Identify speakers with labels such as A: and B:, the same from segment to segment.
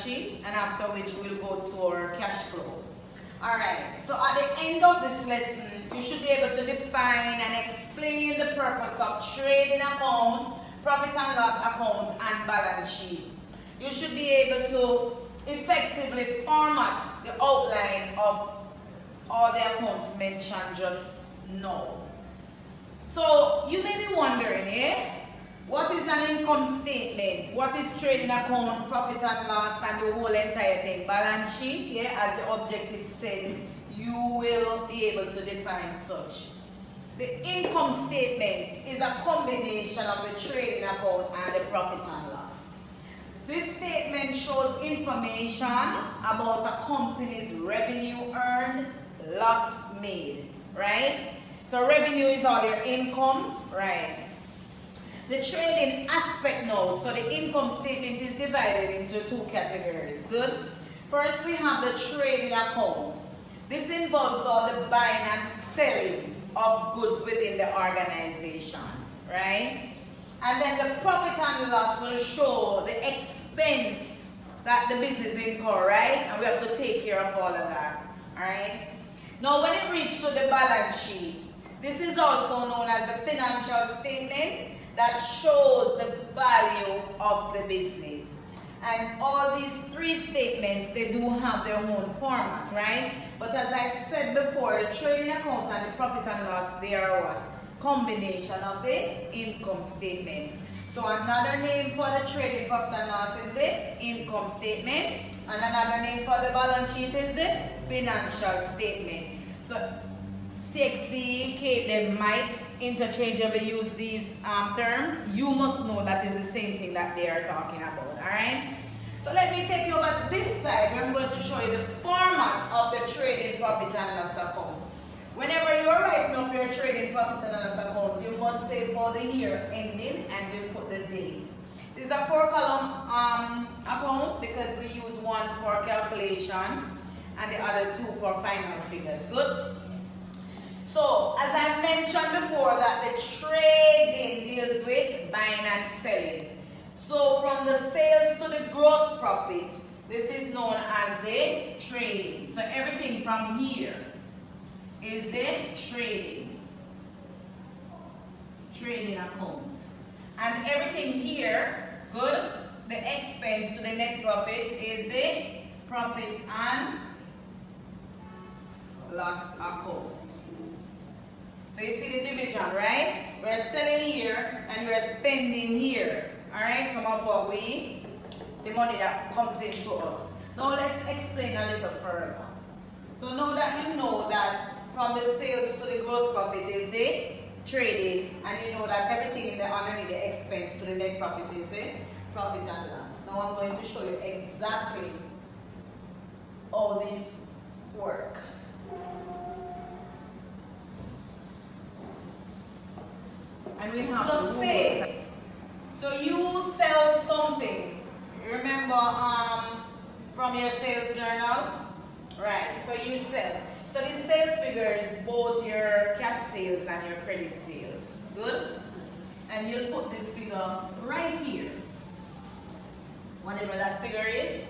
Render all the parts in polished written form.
A: balance sheet, and after which we'll go to our cash flow. Alright, so at the end of this lesson, you should be able to define and explain the purpose of trading account, profit and loss account, and balance sheet. You should be able to effectively format the outline of all the accounts mentioned just now. So you may be wondering, what is an income statement? What is trading account, profit and loss, and the whole entire thing? Balance sheet, as the objective said, you will be able to define such. The income statement is a combination of the trading account and the profit and loss. This statement shows information about a company's revenue earned, loss made, right? So revenue is all your income, right? The trading aspect now, so the income statement is divided into two categories, good? First we have the trading account. This involves all the buying and selling of goods within the organization, right? And then the profit and loss will show the expense that the business incur, right? And we have to take care of all of that, alright? Now when it reaches to the balance sheet, this is also known as the financial statement that shows the value of the business. And all these three statements, they do have their own format, right? But as I said before, the trading account and the profit and loss, they are what? Combination of the income statement. So another name for the trading profit and loss is the income statement, and another name for the balance sheet is the financial statement. So CXC, they might interchangeably use these terms. You must know that is the same thing that they are talking about, alright? So let me take you over this side where I'm going to show you the format of the trading profit and loss account. Whenever you are writing up your trading profit and loss account, you must say for the year ending and you put the date. This is a 4-column account because we use one for calculation and the other two for final figures, good? So, as I mentioned before, that the trading deals with buying and selling. So, from the sales to the gross profit, this is known as the trading. So, everything from here is the trading account. And everything here, good, the expense to the net profit is the profit and loss account. So you see the division, right? We're selling here and we're spending here. Alright, some of what the money that comes into us. Now let's explain a little further. So now that you know that from the sales to the gross profit is the trading, and you know that everything in the underneath the expense to the net profit is the profit and loss. Now I'm going to show you exactly how these work. And we have sales. So you sell something. You remember from your sales journal? Right. So you sell. So the sales figure is both your cash sales and your credit sales. Good? And you'll put this figure right here. Whatever that figure is.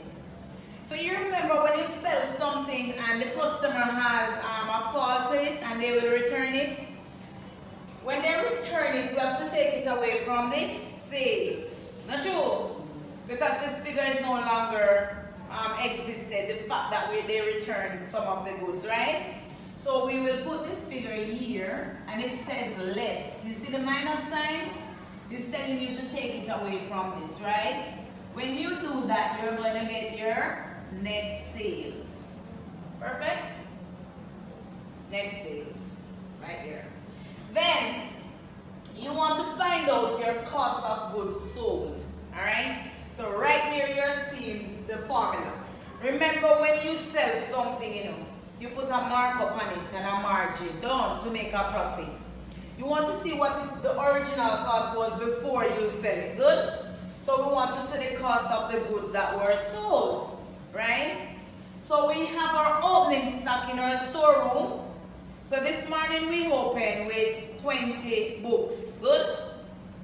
A: So you remember when you sell something and the customer has a fault with it and they will return it? When they return it, we have to take it away from the sales. Not true? Because this figure is no longer existed, the fact that they returned some of the goods, right? So we will put this figure here and it says less. You see the minus sign? It's telling you to take it away from this, right? When you do that, you're going to get your net sales. Perfect? Net sales. Right here. Then, you want to find out your cost of goods sold. Alright? So right here you're seeing the formula. Remember when you sell something, you put a markup on it and a margin down to make a profit. You want to see what the original cost was before you sell it. Good? So we want to see the cost of the goods that were sold. Right? So we have our opening stock in our storeroom. So this morning we open with 20 books. Good?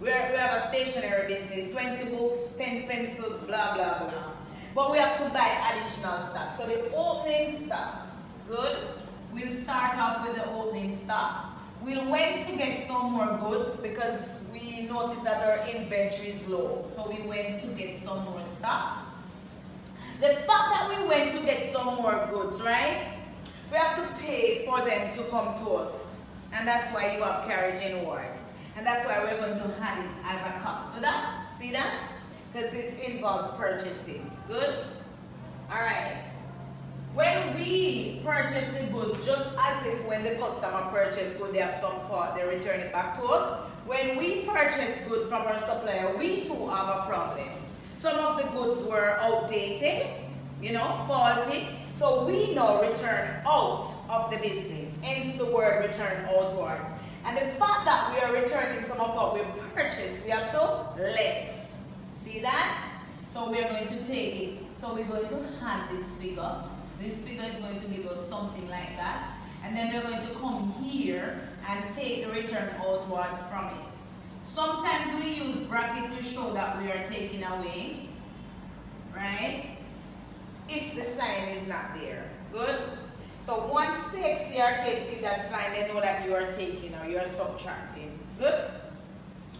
A: We have a stationery business. 20 books, 10 pencils, blah, blah, blah. but we have to buy additional stock. So the opening stock, good. We'll start off with the opening stock. We'll wait to get some more goods because we noticed that our inventory is low. So we went to get some more stock. The fact that we went to get some more goods, right? We have to pay for them to come to us. And that's why you have carriage inwards. And that's why we're going to add it as a cost to that. See that? Because it's involved purchasing. Good? Alright. When we purchase the goods, just as if when the customer purchased goods, they have some fault, they return it back to us. When we purchase goods from our supplier, we too have a problem. Some of the goods were outdated, faulty. So we now return out of the business. Hence the word return outwards. And the fact that we are returning some of what we purchased, we have to less. See that? So we are going to take it. So we're going to hand this figure. This figure is going to give us something like that. And then we're going to come here and take the return outwards from it. Sometimes we use bracket to show that we are taking away, right? If the sign is not there. Good? So once the XCR kids see that sign, they know that you are taking or you are subtracting. Good?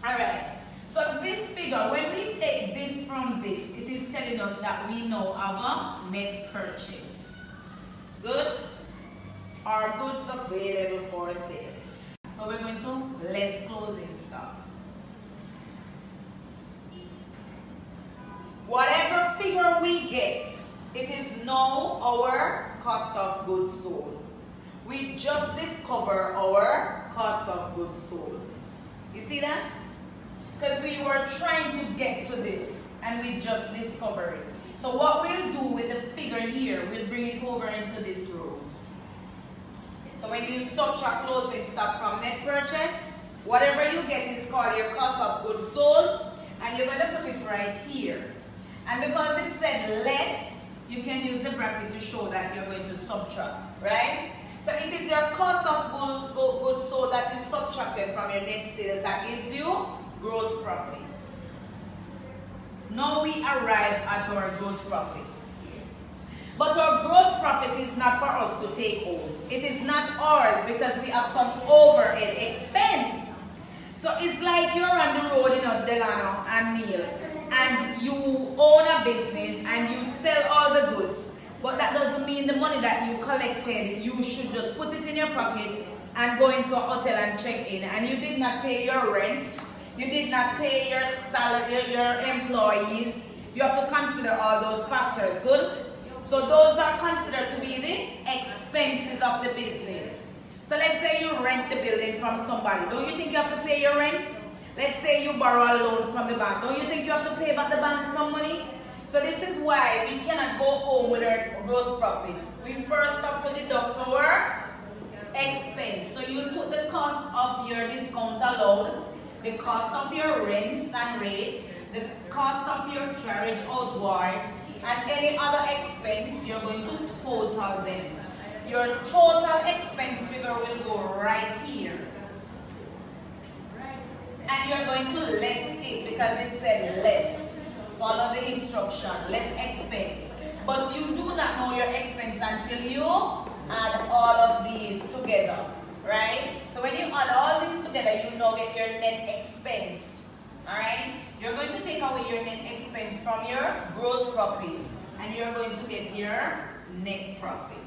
A: Alright. So this figure, when we take this from this, it is telling us that we now have a net purchase. Good? Our goods available for sale. So we're going to less closing stock. Whatever figure we get, it is now our cost of goods sold. We just discover our cost of goods sold. You see that? Because we were trying to get to this and we just discovered it. So what we'll do with the figure here, we'll bring it over into this row. So when you subtract closing stock from net purchase, whatever you get is called your cost of goods sold, and you're going to put it right here. And because it said less, you can use the bracket to show that you're going to subtract, right? So it is your cost of goods sold that is subtracted from your net sales that gives you gross profit. Now we arrive at our gross profit. But our gross profit is not for us to take home. It is not ours because we have some overhead expense. So it's like you're on the road, Delano and Neil, and you own a business and you sell all the goods. But that doesn't mean the money that you collected, you should just put it in your pocket and go into a hotel and check in. And you did not pay your rent. You did not pay your salary, your employees. You have to consider all those factors, good? So those are considered to be the expenses of the business. So let's say you rent the building from somebody. Don't you think you have to pay your rent? Let's say you borrow a loan from the bank. Don't you think you have to pay back the bank some money? So this is why we cannot go home with our gross profit. We first have to deduct our expense. So you put the cost of your discount allowed, the cost of your rents and rates, the cost of your carriage outwards, and any other expense, you're going to total them. Your total expense figure will go right here. And you're going to less it because it said less. Follow the instruction, less expense. But you do not know your expense until you add all of these together, right? So when you add all these together, you now get your net expense, all right? You're going to take away your net expense from your gross profit, and you're going to get your net profit.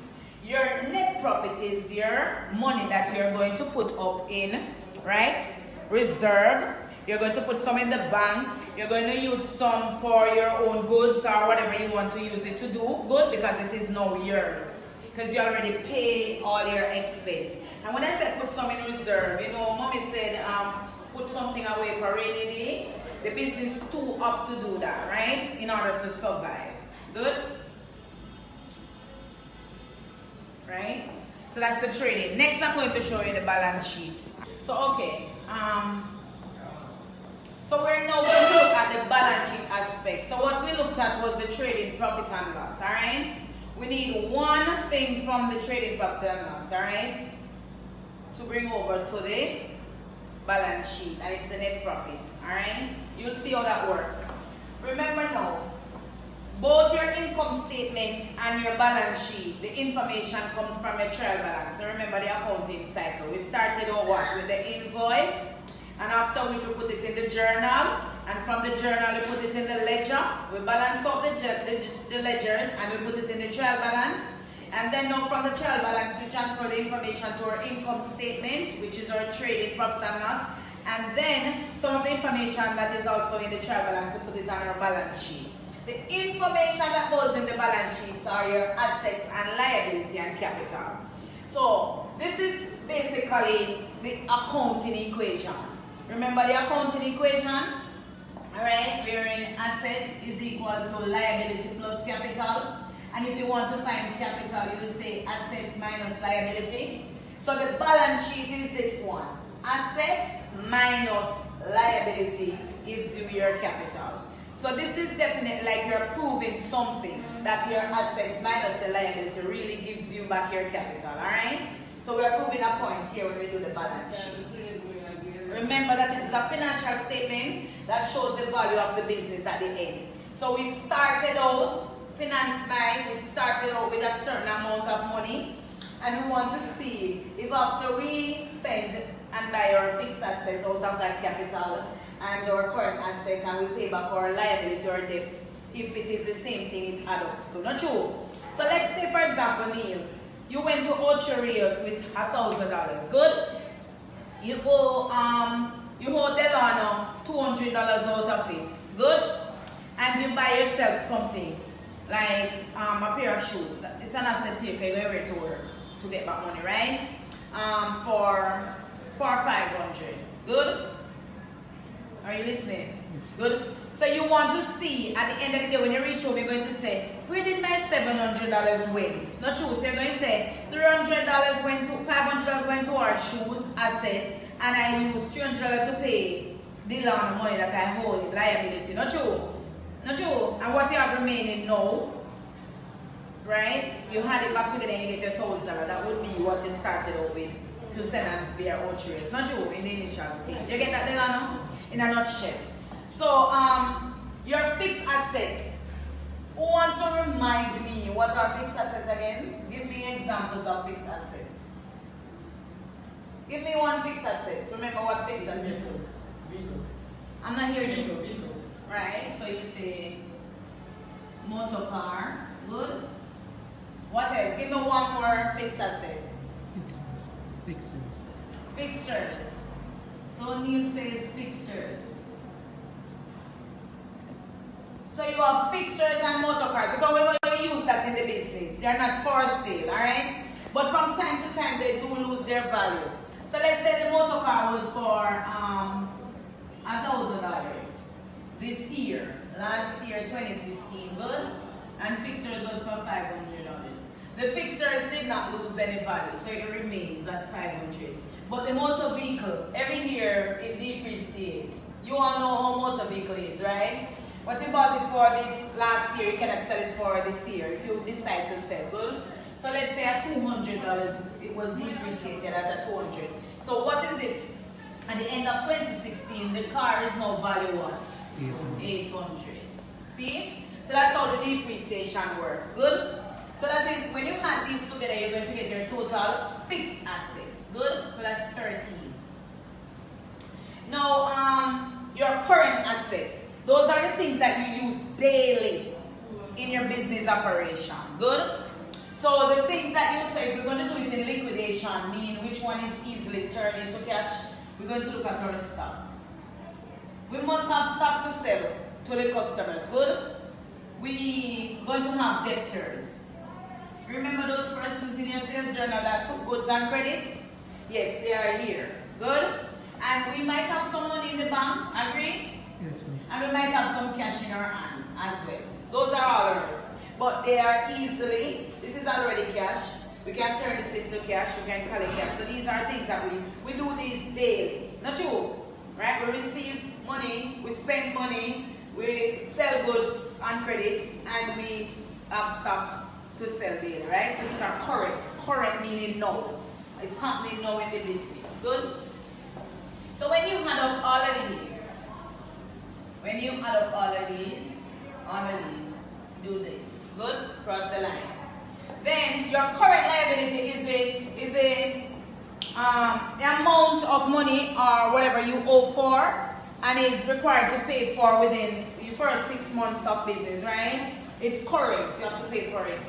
A: Your net profit is your money that you're going to put up in, right? Reserve. You're going to put some in the bank. You're going to use some for your own goods or whatever you want to use it to do. Good, because it is now yours. Because you already pay all your expense. And when I said put some in reserve, mommy said put something away for rainy day. The business too have to do that, right? In order to survive. Good? Right? So that's the trading. Next I'm going to show you the balance sheet. So okay. So we're now going to look at the balance sheet aspect. So what we looked at was the trading profit and loss, alright? We need one thing from the trading profit and loss, alright? To bring over to the balance sheet, and it's the net profit, alright? You'll see how that works. Remember now, both your income statement and your balance sheet, the information comes from your trial balance. So remember the accounting cycle. We started out what? With the invoice, and after which we put it in the journal, and from the journal we put it in the ledger. We balance out the ledgers and we put it in the trial balance. And then now from the trial balance we transfer the information to our income statement, which is our trading profit and loss. And then some of the information that is also in the trial balance we put it on our balance sheet. The information that goes in the balance sheets are your assets and liability and capital. So this is basically the accounting equation. Remember the accounting equation? Alright, wherein assets is equal to liability plus capital. And if you want to find capital, you say assets minus liability. So the balance sheet is this one. Assets minus liability gives you your capital. So this is definitely like you're proving something, that your assets minus the liability really gives you back your capital, alright? So we are proving a point here when we do the balance sheet. Remember that is the financial statement that shows the value of the business at the end. So we started out, finance by, we started out with a certain amount of money, and we want to see if after we spend and buy our fixed assets out of that capital and our current asset and we pay back our liability or debts, if it is the same thing it adds up to. Not true? So let's say, for example, Neil, you went to Ocho Rios with $1,000. Good? You owe Delano $200 out of it. Good? And you buy yourself something like a pair of shoes. It's an asset to you because you're going to work to get back money, right? For $500. Good? Are you listening? Yes. Good. So you want to see at the end of the day when you reach home, you're going to say, where did my $700 went? Not true. So you're going to say $300 went to $500 went to our shoes asset, and I used $300 to pay the loan money that I hold liability. Not true. Not true. And what you have remaining now, right? You had it back together and you get your $1,000. That would be what you started out with to send and spare or trace. Not true in the initial stage. You get that, Delano? In a nutshell. So, your fixed asset. Who want to remind me what are fixed assets again? Give me examples of fixed assets. Give me one fixed asset. Remember what fixed assets are? I'm not hearing you. Right, so you say motor car. Good. What else? Give me one more fixed asset. Fixtures. So Neil says fixtures. So you have fixtures and motor cars. Because we're going to use that in the business. They're not for sale, alright? But from time to time they do lose their value. So let's say the motor car was for $1,000 this year. Last year, 2015, good? And fixtures was for $500. The fixtures did not lose any value, so it remains at $500. But the motor vehicle, every year it depreciates. You all know how motor vehicle is, right? What you bought it for this last year, you cannot sell it for this year if you decide to sell, good? So let's say at $200, it was depreciated at $200. So what is it? At the end of 2016, the car is now valued what? 800. See? So that's how the depreciation works, good? So that is, when you add these together, you're going to get your total fixed assets. Good? So that's 13. Now, your current assets. Those are the things that you use daily in your business operation. Good? So the things that you say, if we're going to do it in liquidation, mean which one is easily turned into cash, we're going to look at our stock. We must have stock to sell to the customers. Good? We're going to have debtors. Remember those persons in your sales journal that took goods on credit? Yes, they are here. Good? And we might have some money in the bank. Agree? Yes, miss. And we might have some cash in our hand as well. Those are all ours. But they are easily, this is already cash. We can turn this into cash. We can collect cash. So these are things that we do these daily. Not true? Right? We receive money, we spend money, we sell goods on credit, and we have stock to sell daily, right? So these are current. Current meaning now. It's happening now in the business. Good? So when you add up all of these, do this. Good? Cross the line. Then your current liability is the amount of money or whatever you owe for and is required to pay for within the first 6 months of business, right? It's current, you have to pay for it.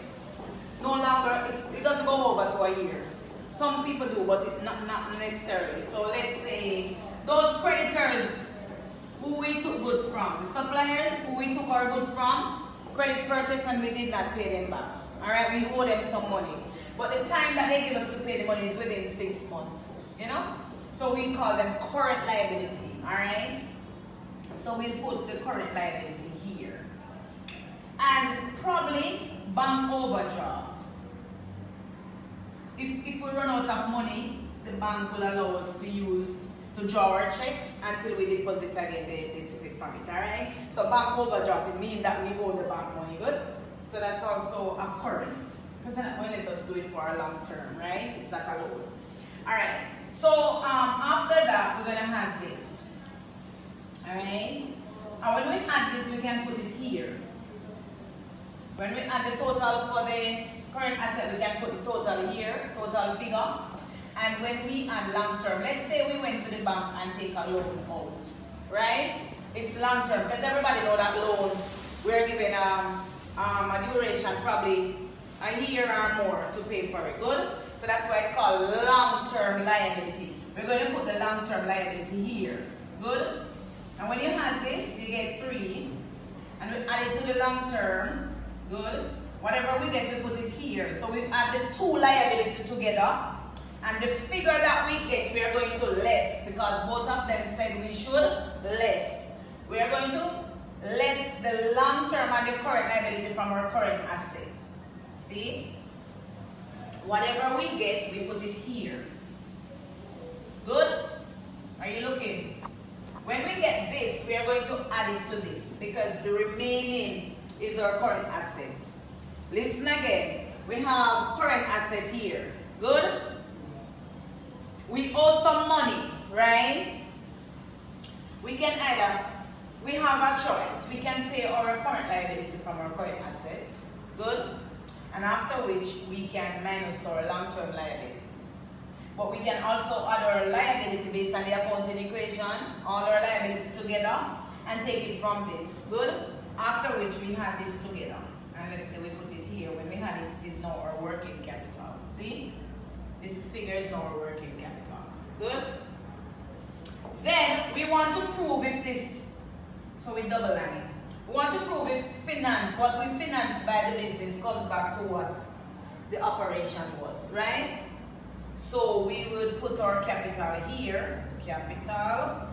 A: No longer, it doesn't go over to a year. Some people do, but not necessarily. So let's say those creditors who we took goods from, the suppliers who we took our goods from, credit purchase and we did not pay them back. Alright, we owe them some money. But the time that they give us to pay the money is within 6 months. You know? So we call them current liability. Alright? So we'll put the current liability here. And probably bank overdraft. If we run out of money, the bank will allow us to use to draw our checks until we deposit again they took it from it, alright? So bank overdraft, it means that we owe the bank money, good? So that's also a current. Because they're not going to let us do it for a long term, right? It's like a loan. Alright, so after that, we're going to have this. Alright? And when we add this, we can put it here. When we add the total for the current asset, we can put the total here, total figure. And when we add long term, let's say we went to the bank and take a loan out, right? It's long term, because everybody know that loans, we're given a duration, probably a year or more to pay for it, good? So that's why it's called long-term liability. We're going to put the long-term liability here, good? And when you add this, you get 3, and we add it to the long-term, good? Whatever we get, we put it here. So we add the two liability together, and the figure that we get, we are going to less, because both of them said we should less. We are going to less the long-term and the current liability from our current assets. See? Whatever we get, we put it here. Good? Are you looking? When we get this, we are going to add it to this, because the remaining is our current asset. Listen again. We have current asset here. Good? We owe some money, right? We can either, we have a choice. We can pay our current liability from our current assets. Good? And after which we can minus our long-term liability. But we can also add our liability based on the accounting equation, all our liability together, and take it from this. Good? After which we had this together. And let's say we put it here. When we had it, it is now our working capital. See? This figure is now our working capital. Good? Then we want to prove if this, so we double line. We want to prove if finance, what we financed by the business comes back to what the operation was, right? So we would put our capital here, capital.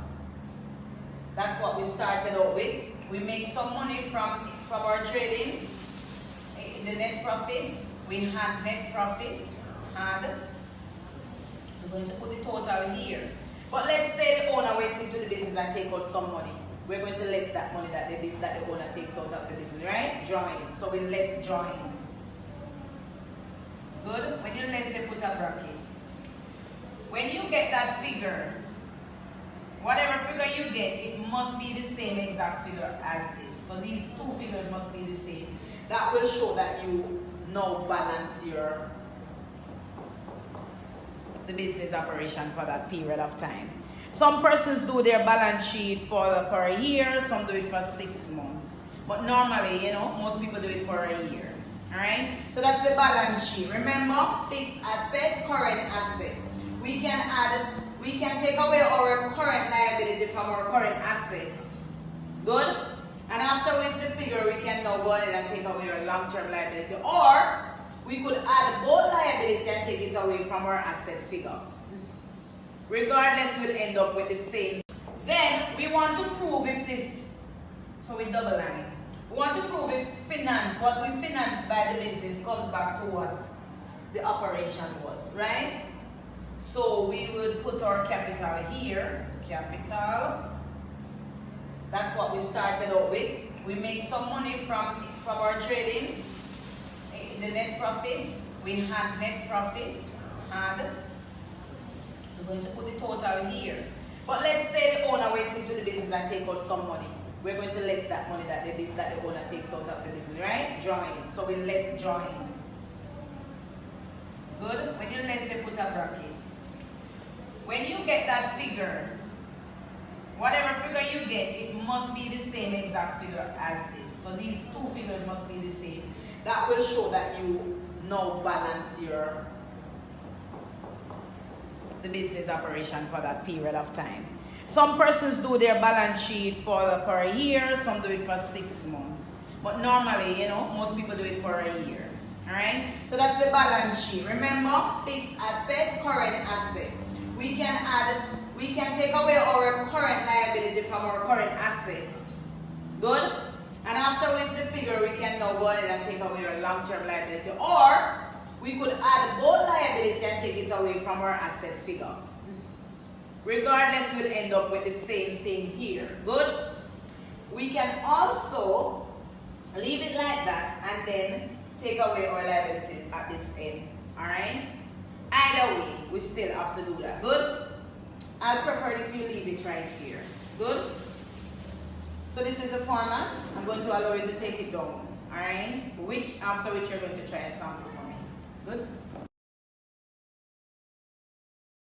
A: That's what we started out with. We make some money from our trading. The net profit, we had net profit, we're going to put the total here. But let's say the owner went into the business and take out some money. We're going to less that money that the owner takes out of the business, right? Drawings. So we less drawings. Good? When you less, they put a bracket. When you get that figure, whatever figure you get, it must be the same exact figure as this. So these two figures must be the same. That will show that you now balance the business operation for that period of time. Some persons do their balance sheet for a year, some do it for 6 months. But normally, you know, most people do it for a year. Alright? So that's the balance sheet. Remember, fixed asset, current asset. We can take away our current liability from our current assets. Good? And after which the figure, we can now go ahead and take away our long-term liability. Or we could add both liability and take it away from our asset figure. Regardless, we'll end up with the same. Then we want to prove if this, so we double line. We want to prove if finance, what we financed by the business comes back to what the operation was, right? So we would put our capital here, capital. That's what we started out with. We make some money from our trading. The net profit, we had net profit, and we're going to put the total here. But let's say the owner went into the business and take out some money. we're going to less that money that the owner takes out of the business, right? Drawings. So we less drawings. Good? When you less, you put a bracket. When you get that figure, whatever figure you get, it must be the same exact figure as this. So these two figures must be the same. That will show that you now balance the business operation for that period of time. Some persons do their balance sheet for a year, some do it for 6 months. But normally, most people do it for a year. Alright? So that's the balance sheet. Remember, fixed asset, current asset. We can take away our current liability from our current assets. Good? And after which the figure, we can now go ahead and take away our long-term liability. Or, we could add both liability and take it away from our asset figure. Regardless, we'll end up with the same thing here. Good? We can also leave it like that and then take away our liability at this end. Alright? Either way, we still have to do that. Good? I'd prefer if you leave it right here. Good? So this is the format. I'm going to allow you to take it down. Alright? After which you're going to try a sample for me. Good?